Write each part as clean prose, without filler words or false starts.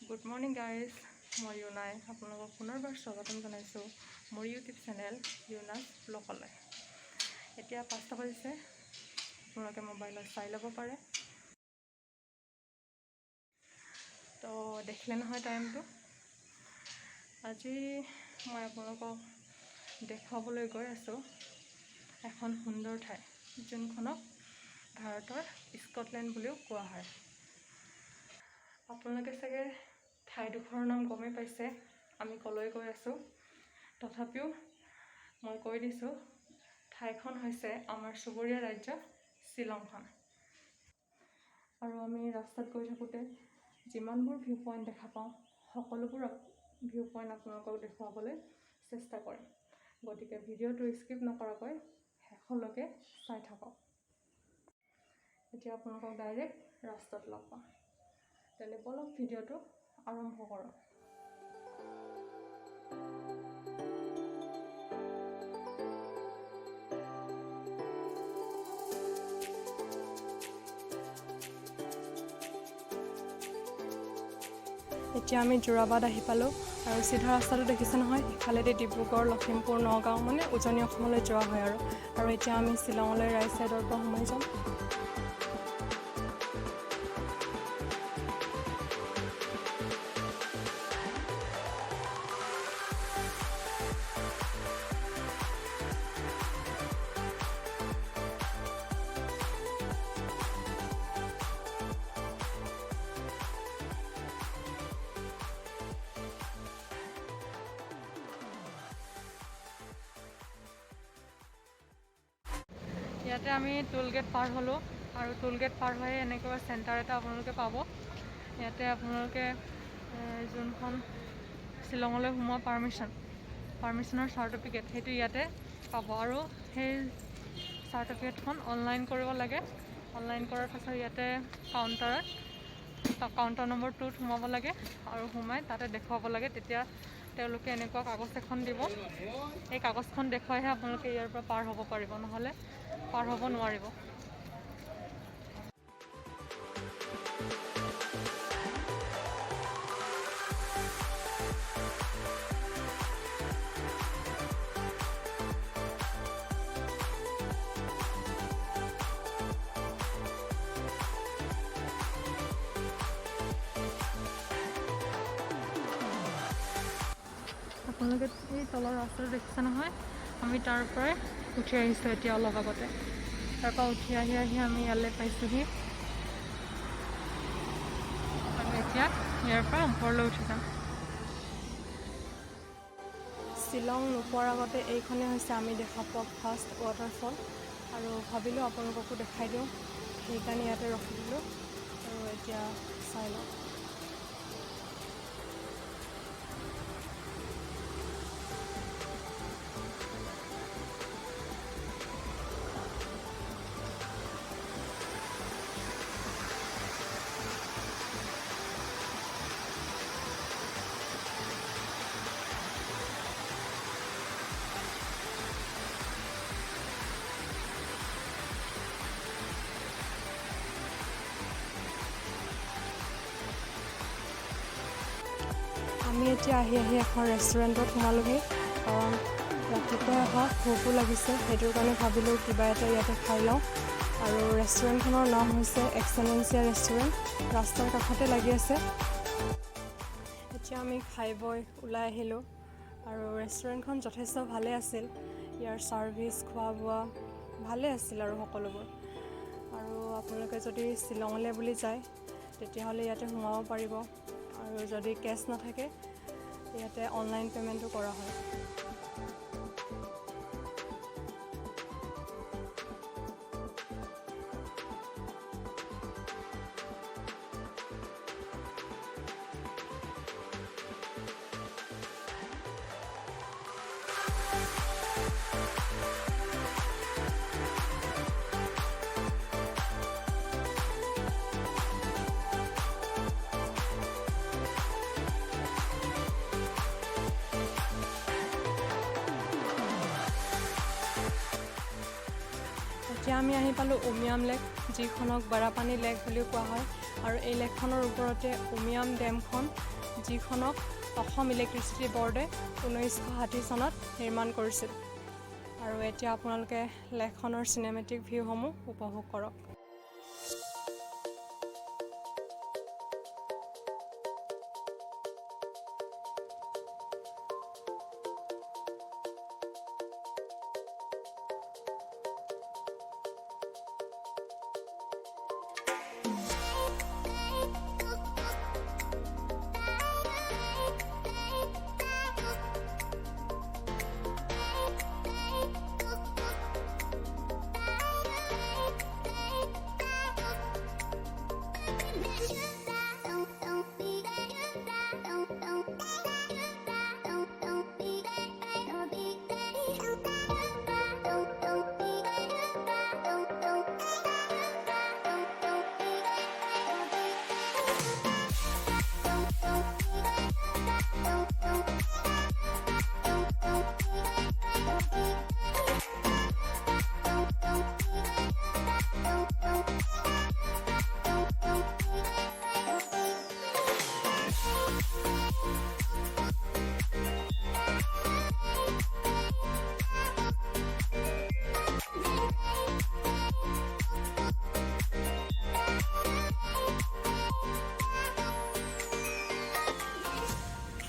Good morning guys, মই Yuna'z আপোনালোকক পুনৰবাৰ স্বাগতম জনাইছোঁ মোৰ ইউটিউব চেনেল Yuna'z ব্লগলৈ। এতিয়া 5টা বাজিছে, আপোনালোকে মোবাইলত চাই ল'ব পাৰে। তো দেখিলে নহয় টাইমটো। আজি মই আপোনালোকক দেখুৱাবলৈ গৈ আছোঁ এখন সুন্দৰ ঠাই, যোনখনক ভাৰতৰ স্কটলেণ্ড বুলিও কোৱা হয়। আপোনালোকে চাগে ঠাইডোখৰৰ নাম গমেই পাইছে আমি কলৈ গৈ আছোঁ। তথাপিও মই কৈ দিছোঁ, ঠাইখন হৈছে আমাৰ চুবুৰীয়া ৰাজ্য শ্বিলংখন। আৰু আমি ৰাস্তাত গৈ থাকোঁতে যিমানবোৰ ভিউ পইণ্ট দেখা পাওঁ, সকলোবোৰ ভিউ পইণ্ট আপোনালোকক দেখুৱাবলৈ চেষ্টা কৰিম। গতিকে ভিডিঅ'টো স্কিপ নকৰাকৈ শেষলৈকে চাই থাকক। এতিয়া আপোনালোকক ডাইৰেক্ট ৰাস্তাত লগ পাম। তেনে বলক ভিডিঅ'টো আৰম্ভ কৰোঁ। এতিয়া আমি যোৰাবাদ আহি পালোঁ আৰু চিধা ৰাস্তাটো দেখিছে নহয়, ইফালেদি ডিব্ৰুগড়, লখিমপুৰ, নগাঁও মানে উজনি অসমলৈ যোৱা হয় আৰু এতিয়া আমি শ্বিলঙলৈ ৰাইট ছাইডৰ পৰা সোমাই যাম। ইয়াতে আমি টোল গেট পাৰ হ'লোঁ আৰু টোল গেট পাৰ হৈ এনেকুৱা চেণ্টাৰ এটা আপোনালোকে পাব। ইয়াতে আপোনালোকে যোনখন শ্বিলঙলৈ সোমোৱা পাৰ্মিশ্যনৰ চাৰ্টিফিকেট সেইটো ইয়াতে পাব আৰু সেই চাৰ্টিফিকেটখন অনলাইন কৰিব লাগে। অনলাইন কৰাৰ পাছত ইয়াতে কাউণ্টাৰ নম্বৰ 2ত সোমাব লাগে আৰু সোমাই তাতে দেখুৱাব লাগে। তেতিয়া তেওঁলোকে এনেকুৱা কাগজ এখন দিব। এই কাগজখন দেখুৱাইহে আপোনালোকে ইয়াৰ পৰা পাৰ হ'ব পাৰিব, নহ'লে পাৰ হ'ব নোৱাৰিব। আপোনালোকে এই তলৰ ৰাস্তাটো দেখিছে নহয়, আমি তাৰ পৰাই উঠি আহিছোঁ এতিয়া অলপ আগতে। তাৰ পৰা উঠি আহি আমি ইয়ালৈ পাইছোঁহি আৰু এতিয়া ইয়াৰ পৰা ওপৰলৈ উঠি যাম। শ্বিলং নোপোৱাৰ আগতে এইখনেই হৈছে আমি দেখা পোৱা ফাৰ্ষ্ট ৱাটাৰফল আৰু ভাবিলোঁ আপোনালোককো দেখাই দিওঁ, সেইকাৰণে ইয়াতে ৰখি দিলোঁ আৰু এতিয়া চাই লওঁ। আমি এতিয়া আহি এখন ৰেষ্টুৰেণ্টত সোমালোহি, কাৰণ ৰাতিপুৱাই অহা ভোকো লাগিছে, সেইটোৰ কাৰণে ভাবিলোঁ কিবা এটা ইয়াতে খাই লওঁ। আৰু ৰেষ্টুৰেণ্টখনৰ নাম হৈছে এক্সেলেঞ্চিয়া ৰেষ্টুৰেণ্ট, ৰাস্তাৰ কাষতে লাগি আছে। এতিয়া আমি খাই বৈ ওলাই আহিলোঁ আৰু ৰেষ্টুৰেণ্টখন যথেষ্ট ভালেই আছিল। ইয়াৰ ছাৰ্ভিচ, খোৱা বোৱা ভালে আছিল আৰু সকলোবোৰ। আৰু আপোনালোকে যদি শ্বিলঙলৈ বুলি যায় তেতিয়াহ'লে ইয়াতে সোমাব পাৰিব, আৰু যদি কেছ নাথাকে ইয়াতে অনলাইন পে'মেণ্টো কৰা হয়। এতিয়া আমি আহি পালোঁ উমিয়াম লেক, যিখনক বাৰাপানী লেক বুলিও কোৱা হয়। আৰু এই লেকখনৰ ওপৰতে উমিয়াম ডেমখন যিখনক অসম ইলেক্ট্ৰিচিটি বৰ্ডে 1960 চনত নিৰ্মাণ কৰিছিল। আৰু এতিয়া আপোনালোকে লেকখনৰ চিনেমেটিক ভিউসমূহ উপভোগ কৰক।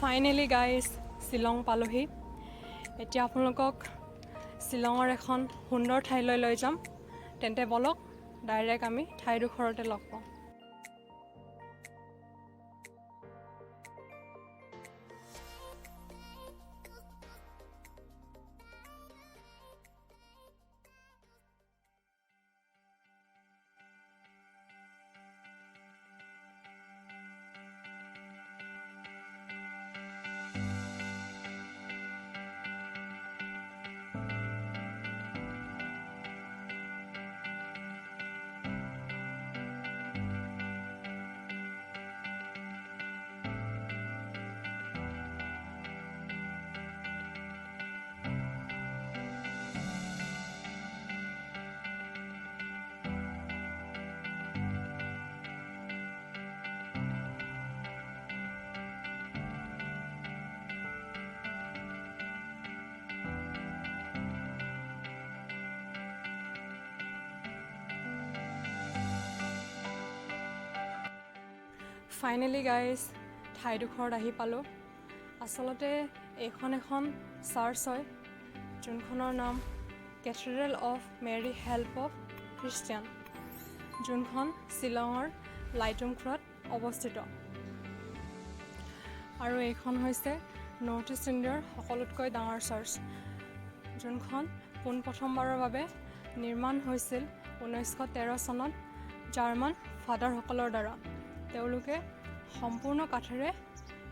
ফাইনেলি গাইজ শ্বিলং পালোহি। এতিয়া আপোনালোকক শ্বিলঙৰ এখন সুন্দৰ ঠাইলৈ লৈ যাম। তেন্তে বলক ডাইৰেক্ট আমি ঠাইডোখৰতে লগ পাওঁ। ফাইনেলি গাইজ ঠাইডোখৰত আহি পালোঁ। আচলতে এইখন এখন চাৰ্চ হয়, যোনখনৰ নাম cathedral of Mary Help of Christian, যোনখন শ্বিলঙৰ লাইটুমখুৰত অৱস্থিত। আৰু এইখন হৈছে নৰ্থ ইষ্ট ইণ্ডিয়াৰ সকলোতকৈ ডাঙৰ চাৰ্চ, যোনখন পোনপ্ৰথমবাৰৰ বাবে নিৰ্মাণ হৈছিল 1913 চনত জাৰ্মান ফাদাৰসকলৰ দ্বাৰা। তেওঁলোকে সম্পূৰ্ণ কাঠেৰে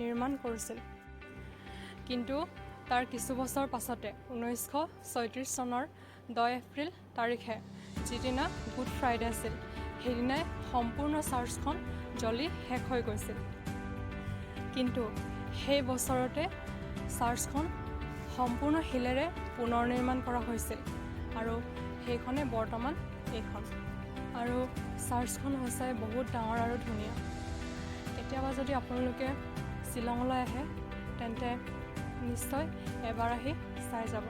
নিৰ্মাণ কৰিছিল। কিন্তু তাৰ কিছু বছৰ পাছতে 1936 চনৰ 10 এপ্ৰিল তাৰিখে, যিদিনা গুড ফ্ৰাইডে আছিল, সেইদিনাই সম্পূৰ্ণ চাৰ্চখন জ্বলি শেষ হৈ গৈছিল। কিন্তু সেই বছৰতে চাৰ্চখন সম্পূৰ্ণ শিলেৰে পুনৰ নিৰ্মাণ কৰা হৈছিল, আৰু সেইখনে বৰ্তমান এইখন। আৰু চাৰ্চখন সঁচাই বহুত ডাঙৰ আৰু ধুনীয়া। কেতিয়াবা যদি আপোনালোকে শ্বিলঙলৈ আহে তেন্তে নিশ্চয় এবাৰ আহি চাই যাব।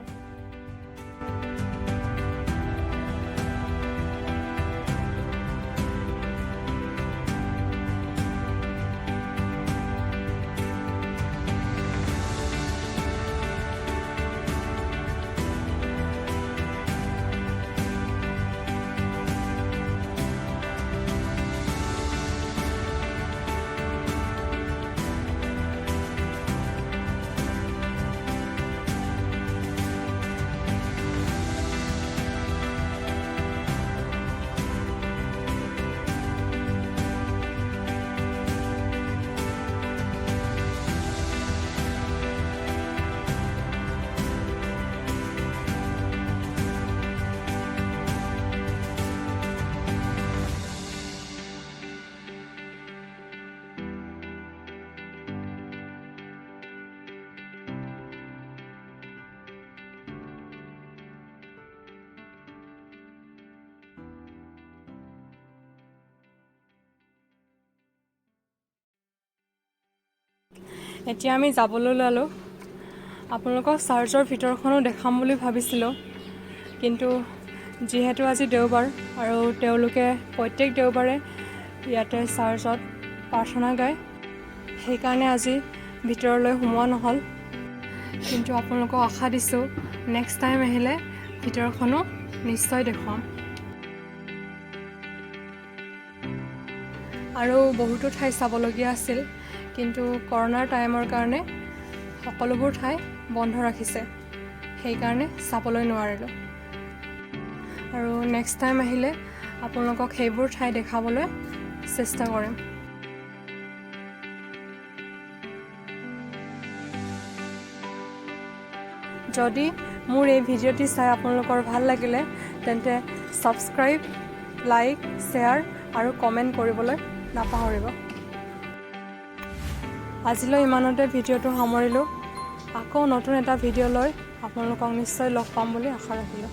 এতিয়া আমি যাবলৈ ওলালোঁ। আপোনালোকক চাৰ্চৰ ভিতৰখনো দেখাম বুলি ভাবিছিলোঁ, কিন্তু যিহেতু আজি দেওবাৰ আৰু তেওঁলোকে প্ৰত্যেক দেওবাৰে ইয়াতে চাৰ্চত প্ৰাৰ্থনা গায়, সেইকাৰণে আজি ভিতৰলৈ সোমোৱা নহ'ল। কিন্তু আপোনালোকক আশা দিছোঁ নেক্সট টাইম আহিলে ভিতৰখনো নিশ্চয় দেখুৱাম। আৰু বহুতো ঠাই চাবলগীয়া আছিল, কিন্তু কৰোণাৰ টাইমৰ কাৰণে সকলোবোৰ ঠাই বন্ধ ৰাখিছে, সেইকাৰণে চাবলৈ নোৱাৰিলোঁ। আৰু নেক্সট টাইম আহিলে আপোনালোকক সেইবোৰ ঠাই দেখাবলৈ চেষ্টা কৰিম। যদি মোৰ এই ভিডিঅ'টি চাই আপোনালোকৰ ভাল লাগিলে তেন্তে ছাবস্ক্ৰাইব, লাইক, শ্বেয়াৰ আৰু কমেণ্ট কৰিবলৈ নাপাহৰিব। আজিলৈ ইমানতে ভিডিঅ'টো সামৰিলোঁ। আকৌ নতুন এটা ভিডিঅ' লৈ আপোনালোকক নিশ্চয় লগ পাম বুলি আশা ৰাখিলোঁ।